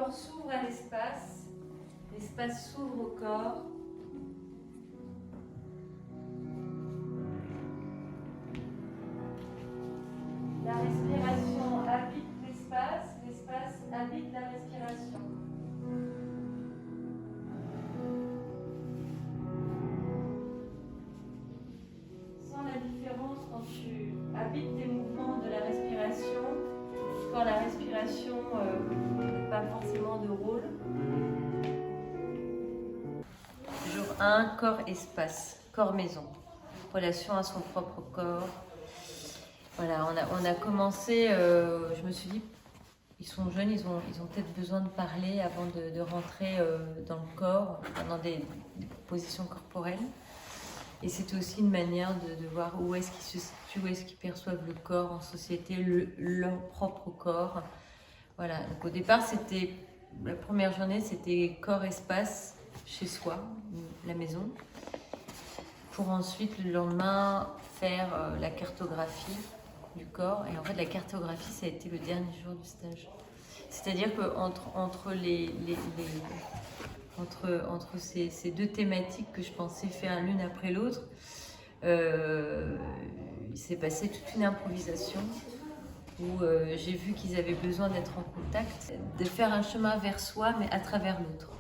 corps s'ouvre à l'espace, l'espace s'ouvre au corps. La respiration habite l'espace, l'espace habite la respiration. Sans la différence quand tu habites tes mouvements de la respiration, quand la respiration n'a pas forcément de rôle. Jour 1, corps-espace, corps-maison, relation à son propre corps. Voilà, on a commencé, je me suis dit, ils sont jeunes, ils ont peut-être besoin de parler avant de rentrer dans le corps, dans des positions corporelles. Et c'était aussi une manière de voir où est-ce qu'ils se situent, où est-ce qu'ils perçoivent le corps en société, leur propre corps. Voilà, donc au départ, la première journée, c'était corps-espace chez soi, la maison, pour ensuite, le lendemain, faire la cartographie du corps. Et en fait, la cartographie, ça a été le dernier jour du stage. C'est-à-dire qu'entre entre ces deux thématiques que je pensais faire l'une après l'autre, il s'est passé toute une improvisation où j'ai vu qu'ils avaient besoin d'être en contact, de faire un chemin vers soi, mais à travers l'autre.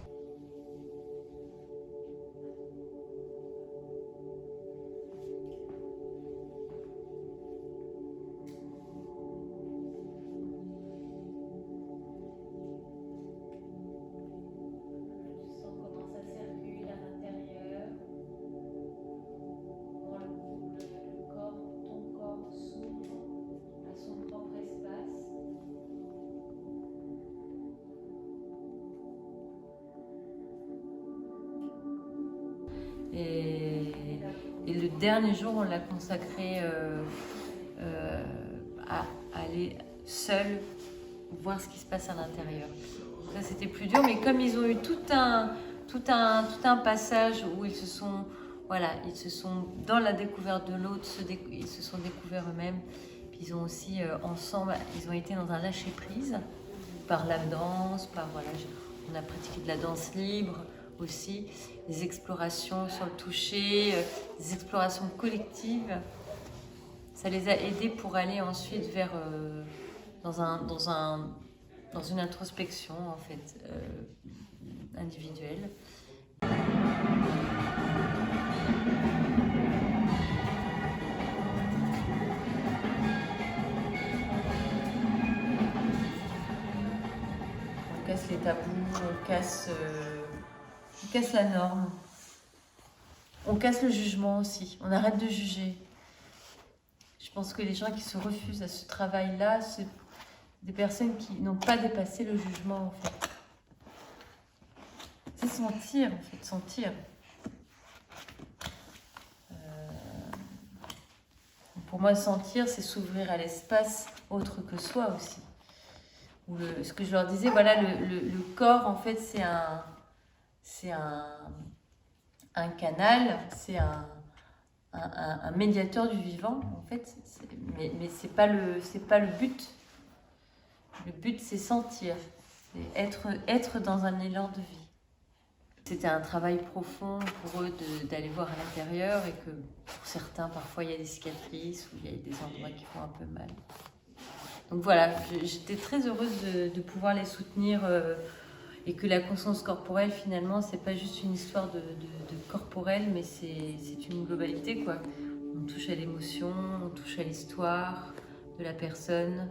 Et le dernier jour, on l'a consacré à aller seul voir ce qui se passe à l'intérieur. Ça, c'était plus dur, mais comme ils ont eu tout un passage où ils se sont dans la découverte de l'autre, ils se sont découverts eux-mêmes. Puis ils ont aussi ensemble, ils ont été dans un lâcher prise par la danse, on a pratiqué de la danse libre aussi, des explorations sur le toucher, des explorations collectives. Ça les a aidés pour aller ensuite vers dans une introspection en fait individuelle. On casse les tabous, on casse la norme, on casse le jugement aussi, on arrête de juger. Je pense que les gens qui se refusent à ce travail-là, c'est des personnes qui n'ont pas dépassé le jugement en fait. C'est sentir en fait, sentir. Pour moi, sentir, c'est s'ouvrir à l'espace autre que soi aussi. Ce que je leur disais, voilà, le corps en fait, c'est un canal, c'est un médiateur du vivant en fait, mais c'est pas le but. Le but c'est sentir, c'est être dans un élan de vie. C'était un travail profond pour eux d'aller voir à l'intérieur et que pour certains parfois il y a des cicatrices ou il y a des endroits qui font un peu mal. Donc voilà, j'étais très heureuse de pouvoir les soutenir et que la conscience corporelle finalement c'est pas juste une histoire de corporel, mais c'est une globalité quoi. On touche à l'émotion, on touche à l'histoire de la personne,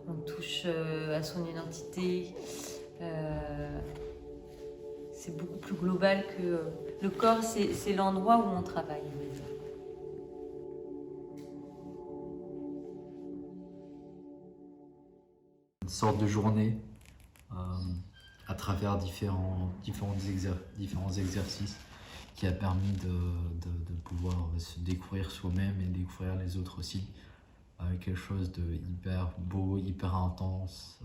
on touche à son identité. C'est beaucoup plus global que le corps, c'est l'endroit où on travaille. Une sorte de journée à travers différents exercices qui a permis de pouvoir se découvrir soi-même et découvrir les autres aussi. Quelque chose de hyper beau, hyper intense,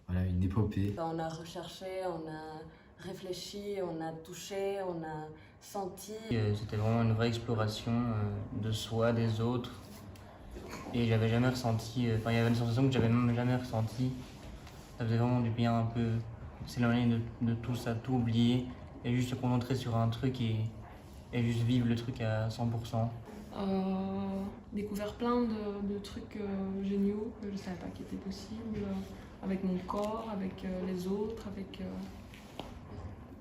voilà, une épopée. On a recherché, on a réfléchi, on a touché, on a senti. C'était vraiment une vraie exploration de soi, des autres. Et j'avais jamais ressenti, il y avait une sensation que j'avais même jamais ressentie ça faisait vraiment du bien un peu s'éloigner de tout ça, tout oublier et juste se concentrer sur un truc et juste vivre le truc à 100%. Découvert plein de trucs géniaux que je ne savais pas qui étaient possibles, avec mon corps, avec les autres, avec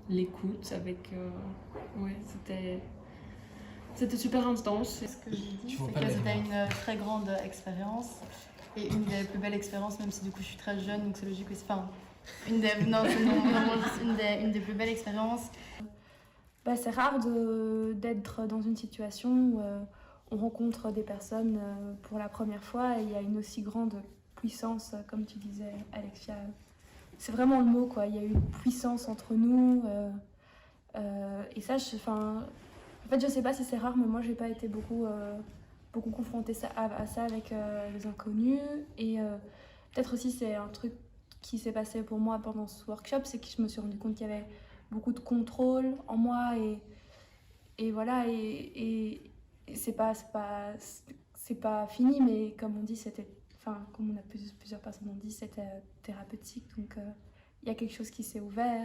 l'écoute, avec... ouais, c'était super intense. Ce que j'ai dit, c'est que c'était une très grande expérience et une des plus belles expériences, même si du coup je suis très jeune, donc c'est logique aussi. Enfin, non, vraiment juste une des plus belles expériences. Bah, c'est rare d'être dans une situation où on rencontre des personnes pour la première fois et il y a une aussi grande puissance, comme tu disais, Alexia. C'est vraiment le mot, quoi. Il y a eu une puissance entre nous. Et ça, en fait, je sais pas si c'est rare, mais moi, j'ai pas été beaucoup confrontée à ça avec les inconnus. Et peut-être aussi, c'est un truc qui s'est passé pour moi pendant ce workshop, c'est que je me suis rendu compte qu'il y avait beaucoup de contrôle en moi et voilà, et c'est pas fini, mais comme on dit, comme on a plusieurs personnes ont dit, c'était thérapeutique, donc il y a quelque chose qui s'est ouvert.